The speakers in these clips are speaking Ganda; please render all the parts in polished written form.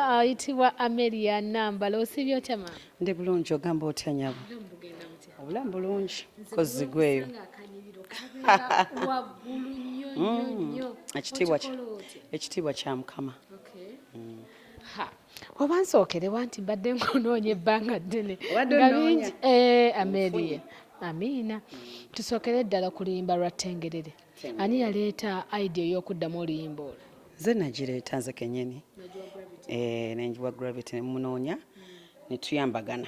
ayitibwa Amelia Nambala osibye otya maama? Ndi bulungi ogamba otya nyabo? Obulamu bulungi kozigweyo. Ekitiibwa kya Mukama. Oba nsookerewa nti mbadde nkunoonya ebbanga ddene nga bingi. Amelia amiina. Tusookere ddala ku luyimba lwa Ttengerere. Ani yaleeta idea y'okuddamu oluyimba olwo? Nze nagireeta nze kennyini. Nenjiwa Gravity ne munoonya ne tuyambagana.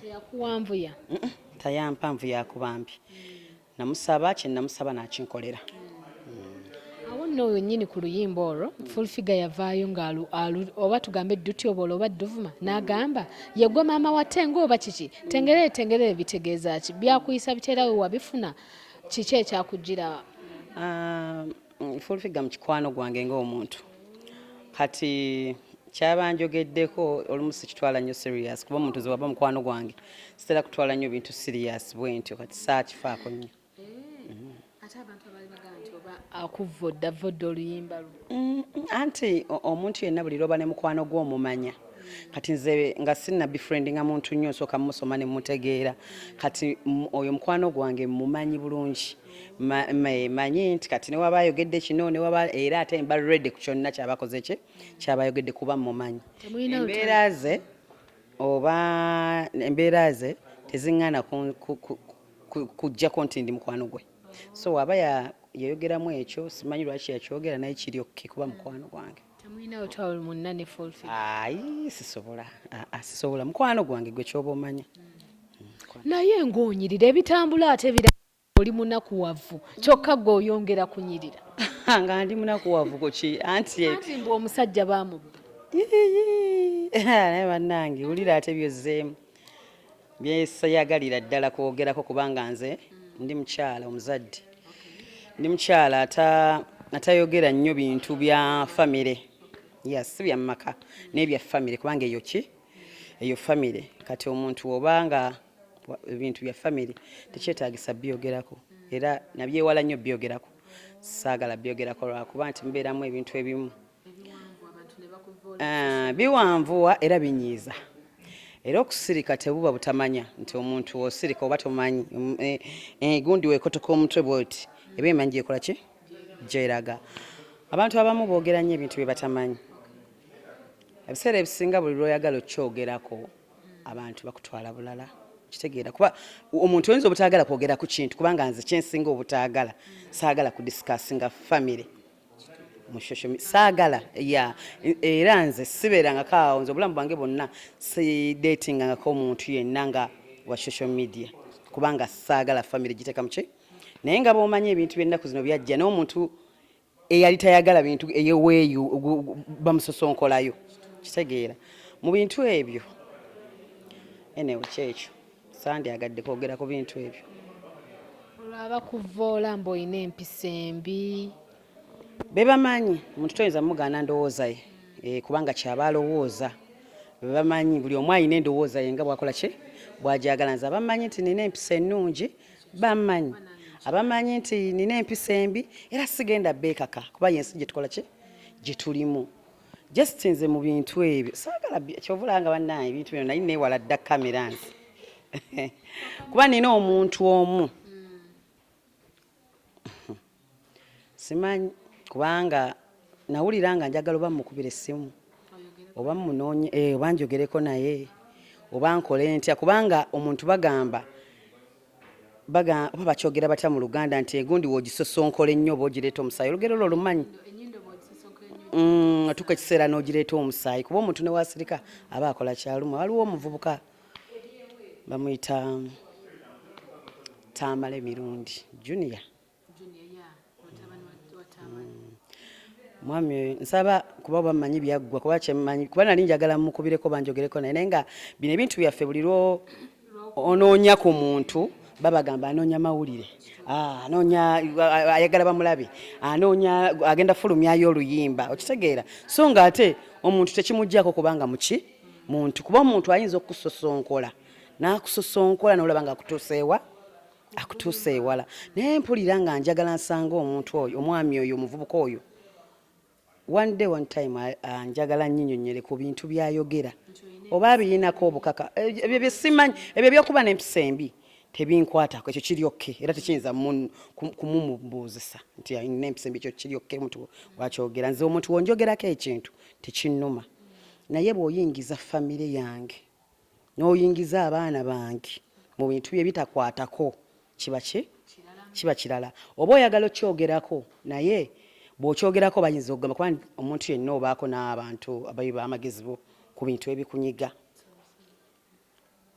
Teyakuwanvuya? Tayampanvu yakubambi. Namusaba kye namusaba n'akinkolera. Awo nno wennyini ku luyimba olwo Full Figure yavaayo oba tugambe Dutyobolo oba Duvuma n'agamba yegwe maama wa Tengo oba kiki? Tengerere bitegeeza ki? Byakuyisa bitera we wabifuna kiki ekyakujjira? Full Figure mu kikwano gwange ng'omuntu. Kati kyabanjogeddeko olumu sikitwala nnyo serious kuba omuntu ze waba mukwano gwange sitera kutwala nnyo bintu serious bwe ntyo kati saakifaako nnyo. Ate abantu abali bagamba nti oba akuvodda oluyimba lwo. Anti omuntu yenna buli lwoba ne mukwano gw'omumanya. Kati nze nga sinna befriendinga muntu nnyo nsooka musoma ne mutegeera. Kati oyo mukwano gwange mumanyi bulungi. Manyi nti kati ne waba ayogedde kino ne waba era ate mba ready ku kyonna kyabakoze kye kyabayogedde kuba mumanyi. Embeera ze teziŋŋaana kujjako nti ndi mukwano gwe. So aba yayogeramu ekyo simanyi lwaki yakyogera naye kiri okke kuba mukwano gwange. Temulina otwalo munna ne Full Figure? Sisobola mukwano gwange gwe kyoba omanya. Naye ng'onyirira ebitambula ate oli munakuwavu kyokka gwe oyongera kunyirira. Nga ndi munakuwavu kuki anti mbu omusajja baamubba. Naye bannange wulira ate byozzeemu byesayagalira ddala kwogerako kubanga nze ndi mukyala omuzadde. Ndi mukyala atayogera nnyo bintu bya famire. Si bya maka n'ebya famire kubanga eyo famire. Kati omuntu obanga ebintu bya famire tekyetaagisa byogerako era nabyewala nnyo byogerako. Saagala byogerako lwakuba nti mbeeramu ebintu ebimu biwanvuwa era binyiiza. Era okusirika tebuba butamanya nti omuntu osirika oba tomanyi gundi weekotoka omutwe bwoti eba emanyi gyekola ki gyeraga. Abantu abamu boogera nnyo ebintu bye batamanyi. Ebiseera ebisinga buli lw'oyagala okyogerako abantu bakutwala bulala. Kitegeera kuba omuntu oyinza obutaagala kwogera ku kintu kubanga nze kyensinga obutaagala saagala kudiscussinga famire mu social media. Saagala era nze sibeerangako awo nze obulamu bwange bwonna sidatingangako omuntu yenna nga wa social media kubanga saagala famire giteeka muki. Naye nga bw'omanyi ebintu by'ennaku zino byajja n'omuntu eyali tayagala bintu eyeweeyo bamusosonkolayo. Kitegeera mu bintu ebyo enewe kyekyo sandyagadde kwogera ku bintu ebyo. Olwaba kuvoola mbu oyina empisa embi be bamanyi omuntu toyinza mugaana ndowooza ye kubanga kyaba alowooza. Be bamanyi buli omu ayina endowooza ye nga bwakola ki bw'agyagala. Nze abamanyi nti nina empisa ennungi bamanyi. Abamanyi nti nina empisa embi era sigenda beekaka kuba yensi gye tukola ki gye tulimu. Just nze mu bintu ebyo saagala kyovulanga bannange ebintu bino naye neewala dda kamera nze kuba nina omuntu omu simanyi kubanga nawulira nga njagala oba mukubira essimu oba munoonye oba njogereko naye oba nkole ntya kubanga omuntu bagamba oba bakyogera batya mu Luganda nti egundi w'ogisosonkola ennyo oba ogireeta omusaayi. Olugero olwo lumanyi atuuka ekiseera n'ogireeta omusaayi kuba omuntu ne wasirika aba akola kyaluma. Waliwo omuvubuka bamuyita Tamale Mirundi Junior. Mwami nsaba kuba bamanyi byaggwa kuba kyemanyi kuba nali njagala mukubireko banjogereko naye nga bino ebintu byaffe buli lwo onoonya ku muntu babagamba anoonya mawulire anoonya ayagala bamulabe anoonya agenda fulumyayo oluyimba okitegeera. So nga ate omuntu tekimuggyako kubanga muki muntu kuba omuntu ayinza okusosonkola n'akusosonkola n'olaba nga akutuusa ewala. Naye mpulira nga njagala nsanga omuntu oyo omwami oyo omuvubuka oyo one day one time njagala nnyinnyonnyole ku bintu byayogera oba birinako obukaka ebyo byesimanyi ebyo byokuba n'empisa embi tebinkwatako ekyo kiri okke era tekiyinza kumumubuuzisa nti alina empisa embi ekyo kiri okke omuntu wakyogera nze omuntu wonjogerako ekintu tekinnuma naye bw'oyingiza famire yange n'oyingiza abaana bange mu bintu bye bitakwatako kiba kirala oba oyagala okyogerako naye bw'okyogerako bayinza okugamba kuba omuntu yenna obaako n'abantu abayi b'amagezi bo ku bintu ebikunyiga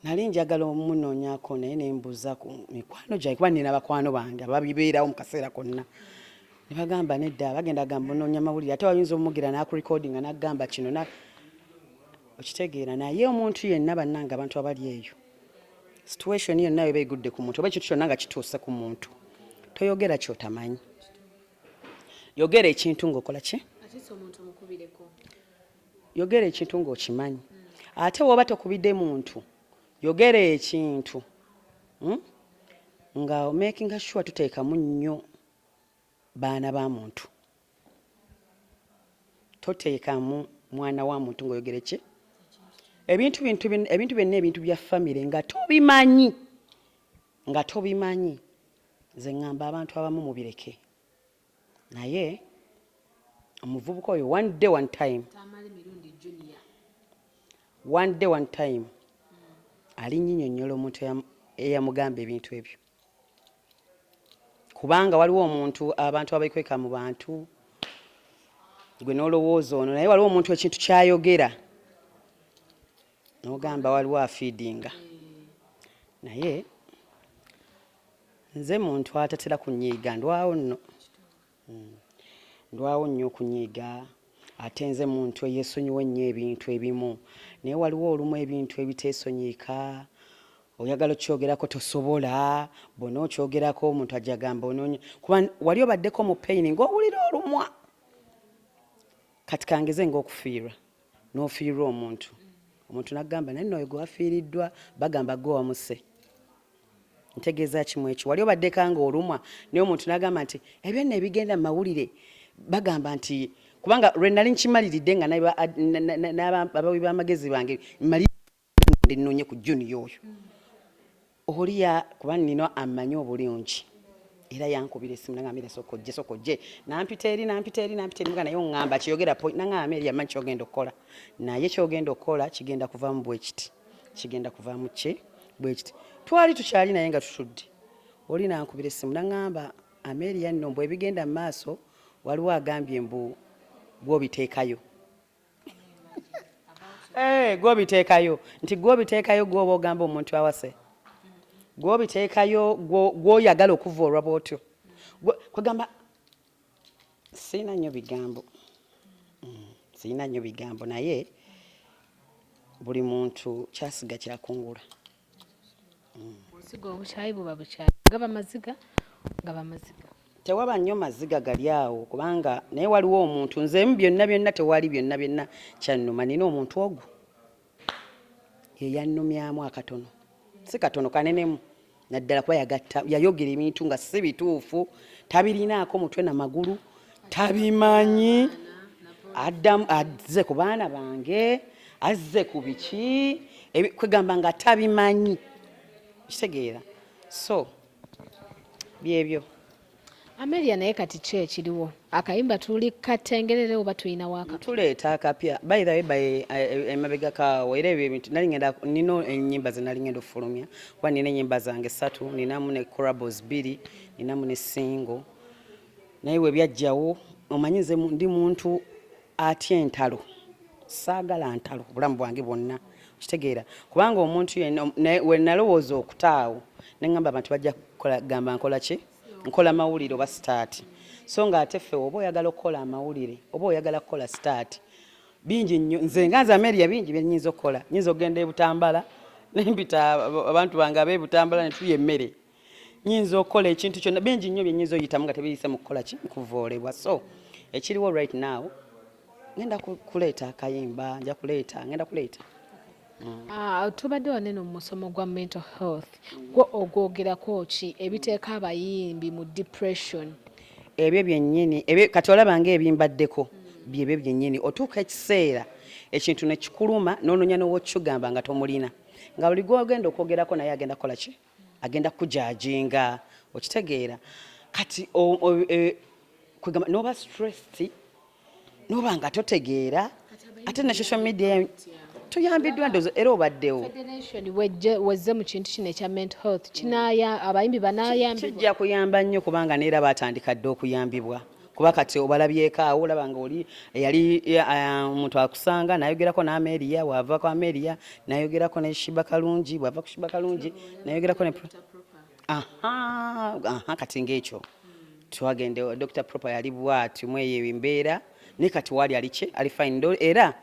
nali njagala omunonyako naye nembuuza ku mikwano gyange kuba nina bakwano bange ababibeerawo mu kaseera konna ne bagamba nedda bagenda gamba onoonya mawulire ate wayinza omugira n'akurekodinga n'agamba kino okitegeera naye omuntu yenna bannanga abantu abali eyo situation yonna eba egudde ku muntu oba ekintu kyonna nga kituuse ku muntu toyogera kyotamanyi yogera ekintu ng'okola ki yogera ekintu ng'okimanyi ate woba tokubidde muntu yogera ekintu nga making sure tuteekamu nnyo baana ba muntu toteekamu mwana wa muntu ng'oyogere ki ebintu byonna ebintu bya famire nga tobimanyi nze ŋŋamba abantu abamu mubireke naye omuvubuka oyo one day one time alinnyinnyonnyola omuntu eyamugamba ebintu ebyo kubanga waliwo omuntu abantu abayikweka mu bantu gwe n'olowooza ono naye waliwo omuntu ekintu kyayogera n'ogamba waliwo afiidinga naye nze muntu atatera kunyiiga ndwawo nnyo okunyiiga ate nze muntu eyeesonyiwa ennyo ebintu ebimu naye waliwo olumu ebintu ebiteesonyiika oyagala okyogerako tosobola bona okyogerako omuntu ajagamba onoonya kuba wali obaddeko mu payini ng'owulira olumwa kati kangeze ng'okufiirwa n'ofiirwa omuntu n'agamba naye nno oyo gwe wafiiriddwa bagamba gwe wamuse ntegeeza kimu ekyo wali obaddeko nga olumwa naye omuntu n'agamba nti ebyo nno ebigenda mu mawulire bagamba nti kubanga lwe nali nkimaliridde nga n'abawi b'amagezi bange mmalidde nnoonye ku juniya oyo oliya kuba nina amanyi obulungi era yankubira essimu nagambira sokojje nampita eri muga naye oŋŋamba kiyogera naŋŋamba eri amanyi kyogenda okukola naye kyogenda okukola kigenda kuvaamu bwekiti kigenda kuvaamu bwekiti twali tukyali naye nga tutudde oli nankubira essimu naŋŋamba Amelia nno mbwe ebigenda mu maaso waliwo agambye mbu gw'obiteekayo gw'obiteekayo nti gw'obiteekayo gw'oba ogamba omuntu awase gw'obiteekayo gw'oyagala okuva bw'otyo kwegamba siina nnyo bigambo naye buli muntu kyasiga kyakungula obusiga obukyayi buba bukyayi gaba maziga tewaba nnyo maziga gali awo kubanga naye waliwo omuntu nzemu byonna tewali byonna kyannuma nina omuntu ogwo yeyannumyamu akatono si katono kanenemu naddala kuba yayogera ebintu nga si bituufu tabirinaako mutwe namagulu tabimanyi azze ku baana bange azze ku biki kwegamba nga tabimanyi kitegeera so byebyo Amelia naye kati ki ekiriwo akayimba tuli katengerere oba tulina waaka tuleeta akapya by the way emabega kaawo era ebyo ebintu nino ennyimba ze nali ngenda okufulumya kuba nina ennyimba zange 3 ninamu ne corabos 2 ninamu ne single naye we byajjawo omanyize ndi muntu atya entalo saagala ntalo obulamu bwange bwonna kitegeera kubanga omuntu we nalowooza okutaawo neŋŋamba abantu bajja gamba nkola ki nkola mawulire oba start so nga ate ffe oba oyagala okukola amawulire oba oyagala kukola start bingi nnyo nze nga nze Amelia bingi byennyinza okukola nyinza okugenda ebutambala nempita abantu bange ab'ebutambala ne tulya emmere nyinza okukola ekintu kyonna bingi nnyo byennyinza oyitamu nga tebiyise mu kukola ki kuvoolebwa so ekiriwo right now ngenda kuleeta akayimba ngenda kuleeta tubadde wanene mu musomo gwa mental health gwo ogwogerako ki ebiteeka abayimbi mu depression ebyo byennyini kati olaba nga ebimbaddeko byebyo byennyini otuuka ekiseera ekintu ne kikuluma n'onoonya n'owokigamba nga tomulina nga buli gw'ogenda okwogerako naye agenda kukola ki agenda kujajinga okitegeera kati n'oba stressed n'oba nga totegeera ate ne social media tuyambiddwa ndozo era obaddewo federation wezze mu kintu kino ekya mental health kinaya abayimbi banayambibwa kijja kuyamba nnyo kubanga neera batandika dde okuyambibwa kuba kati obalabyeko awo olaba nga oli yali omuntu akusanga nayogerako n'Ameria wava ku Ameria nayogerako ne Shiba Kalungi bwava ku Shiba Kalungi nayogerako ne kati ng'ekyo twagende Dr. Proper yali bwati mweyo embeera ne kati wali aliki ali fine era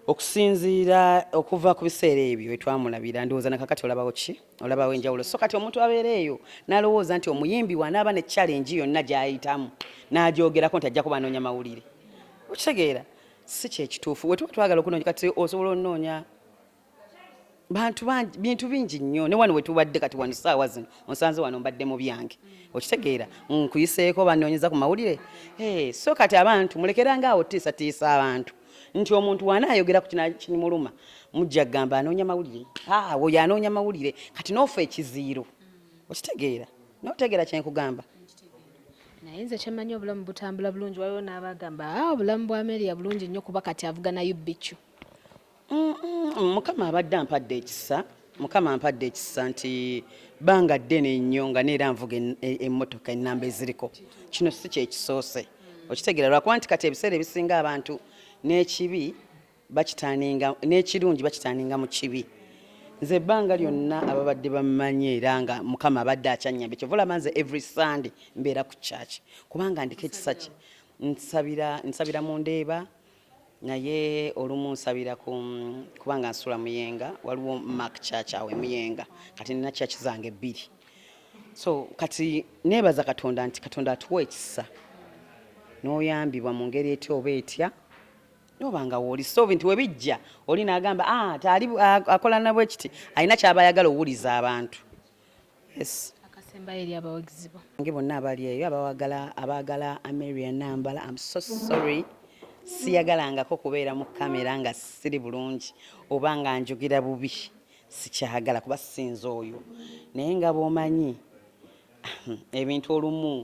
okusinziira okuva ku biseera ebyo etwamulabira ndowooza nakakati olabawo ki olabawo enjawulo so kati omuntu abeera eyo n'alowooza nti omuyimbi wanaaba ne challenge yonna gy'ayitamu n'agyogerako nti ajja kubanoonya mawulire okitegeera si kyekituufu we tuba twagala okunoonya kati osobola onoonya bintu bingi nnyo ne wano we tubadde kati wano ssaawa zino onsanze wano mbadde mu byange okitegeera nkuyiseeko banoonyeza ku mawulire so kati abantu mulekeranga awo tiisatiisa abantu nti omuntu wanaayogera ku kinimuluma mujja kugamba anoonya mawulire oyo anoonya mawulire kati n'ofa ekiziiro okitegeera n'otegeera kyenkugamba naye nze kyemanyi obulamu butambula bulungi waliwo n'abagamba obulamu bwa Ameria bulungi nnyo kuba kati avuga nayo bbicu mukama abadde ampadde ekisa nti banga ddene nnyo nga neera nvuga emmotoka ennamba eziriko kino si kyekisoose okitegeera lwakuba nti kati ebiseera ebisinga abantu n'ekibi bakitaaninga n'ekirungi bakitaaninga mu kibi nze ebbanga lyonna ababadde bammanyi era nga mukama abadde akyanyambe kyovulaba nze every Sunday mbeera ku church kubanga ndika ekisa kye nsabira mu Ndeeba naye olumu nsabira kubanga nsula Muyenga waliwo Mark Church awe Muyenga kati nina church zange 2 so kati neebaza Katonda nti Katonda atuwa ekisa n'oyambibwa mu ngeri etya oba etya nobanga woli so nti webijja oli n'agamba tali akola nabwe kiti alina kyaba ayagala owuliza abantu akasembayo eri abawagizi bo nge bonna abali eyo abaagala Ameria Nambala I'm so sorry siyagalangako kubeera mu kamera nga siri bulungi oba nga njogera bubi sikyagala kuba sinza oyo naye nga bw'omanyi ebintu olumu